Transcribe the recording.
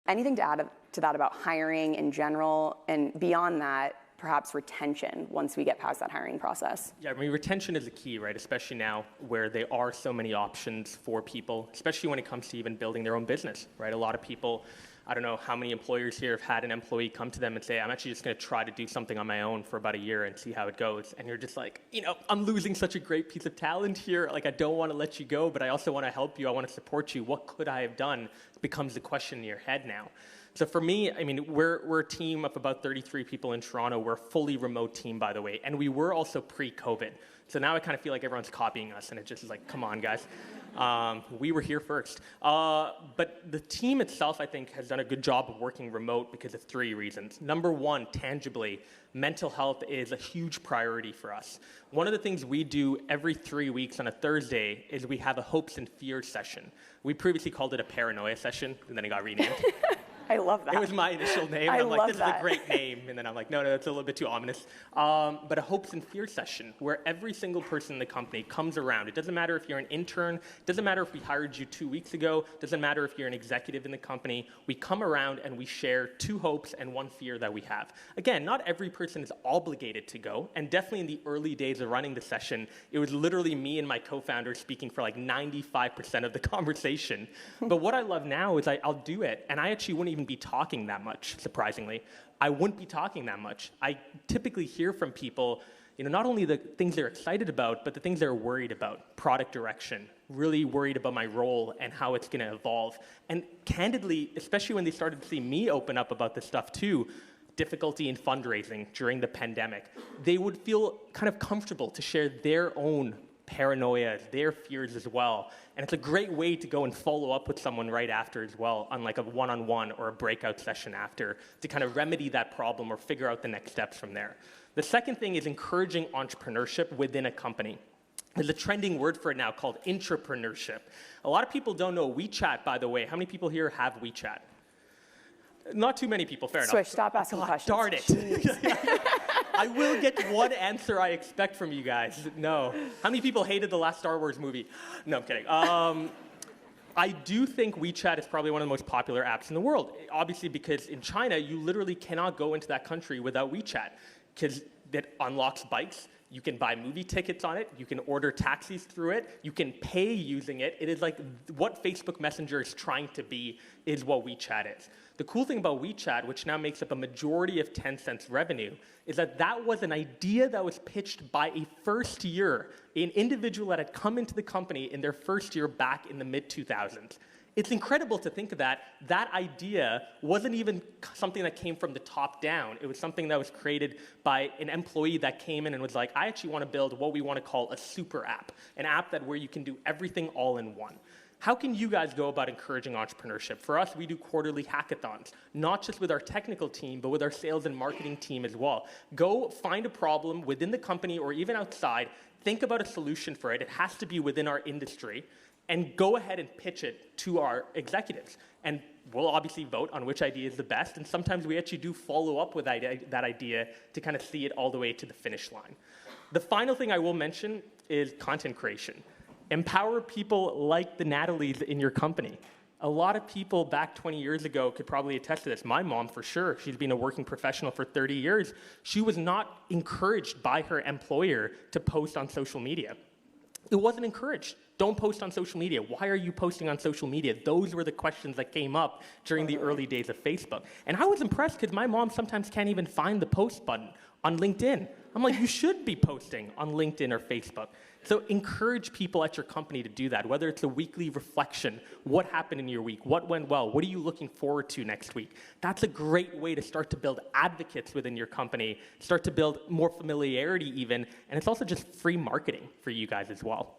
Anything to add to that about hiring in general, and beyond that, perhaps retention once we get past that hiring process? Yeah, I mean, retention is the key, right? Especially now where there are so many options for people, especially when it comes to even building their own business, right? A lot of people, I don't know how many employers here have had an employee come to them and say, I'm actually just going to try to do something on my own for about a year and see how it goes. And you're just like, I'm losing such a great piece of talent here. Like, I don't want to let you go, but I also want to help you. I want to support you. What could I have done becomes the question in your head now. So for me, I mean, we're a team of about 33 people in Toronto. We're a fully remote team, by the way. And we were also pre-COVID. So now I kind of feel like everyone's copying us, and it just is like, come on, guys. We were here first. But the team itself, I think, has done a good job of working remote because of 3 reasons. Number one, tangibly, mental health is a huge priority for us. One of the things we do every 3 weeks on a Thursday is we have a hopes and fears session. We previously called it a paranoia session, and then it got renamed. I love that. It was my initial name. I'm like, this is a great name. And then I'm like, no, it's a little bit too ominous. But a hopes and fears session where every single person in the company comes around. It doesn't matter if you're an intern. It doesn't matter if we hired you 2 weeks ago. It doesn't matter if you're an executive in the company. We come around and we share 2 hopes and 1 fear that we have. Again, not every person is obligated to go. And definitely in the early days of running the session, it was literally me and my co-founder speaking for like 95% of the conversation. But what I love now is I'll do it, and I actually wouldn't even be talking that much, surprisingly. I wouldn't be talking that much. I typically hear from people, not only the things they're excited about, but the things they're worried about. Product direction, really worried about my role and how it's going to evolve. And candidly, especially when they started to see me open up about this stuff too, difficulty in fundraising during the pandemic, they would feel kind of comfortable to share their own paranoia, their fears as well. And it's a great way to go and follow up with someone right after as well on like a one-on-one or a breakout session after to kind of remedy that problem or figure out the next steps from there. The second thing is encouraging entrepreneurship within a company. There's a trending word for it now called intrapreneurship. A lot of people don't know WeChat, by the way. How many people here have WeChat? Not too many people, fair enough. Swish, stop asking questions. Darn it. I will get one answer I expect from you guys. No. How many people hated the last Star Wars movie? No, I'm kidding. I do think WeChat is probably one of the most popular apps in the world. Obviously, because in China, you literally cannot go into that country without WeChat, because it unlocks bikes. You can buy movie tickets on it. You can order taxis through it. You can pay using it. It is like what Facebook Messenger is trying to be is what WeChat is. The cool thing about WeChat, which now makes up a majority of Tencent's revenue, is that was an idea that was pitched by an individual that had come into the company in their first year back in the mid-2000s. It's incredible to think of that. That idea wasn't even something that came from the top down. It was something that was created by an employee that came in and was like, I actually want to build what we want to call a super app, an app where you can do everything all in one. How can you guys go about encouraging entrepreneurship? For us, we do quarterly hackathons, not just with our technical team, but with our sales and marketing team as well. Go find a problem within the company or even outside. Think about a solution for it. It has to be within our industry. And go ahead and pitch it to our executives. And we'll obviously vote on which idea is the best. And sometimes we actually do follow up with that idea to kind of see it all the way to the finish line. The final thing I will mention is content creation. Empower people like the Natalies in your company. A lot of people back 20 years ago could probably attest to this. My mom, for sure, she's been a working professional for 30 years. She was not encouraged by her employer to post on social media. It wasn't encouraged. Don't post on social media. Why are you posting on social media? Those were the questions that came up during the early days of Facebook. And I was impressed because my mom sometimes can't even find the post button on LinkedIn. I'm like, you should be posting on LinkedIn or Facebook. So encourage people at your company to do that, whether it's a weekly reflection, what happened in your week, what went well, what are you looking forward to next week? That's a great way to start to build advocates within your company, start to build more familiarity even, and it's also just free marketing for you guys as well.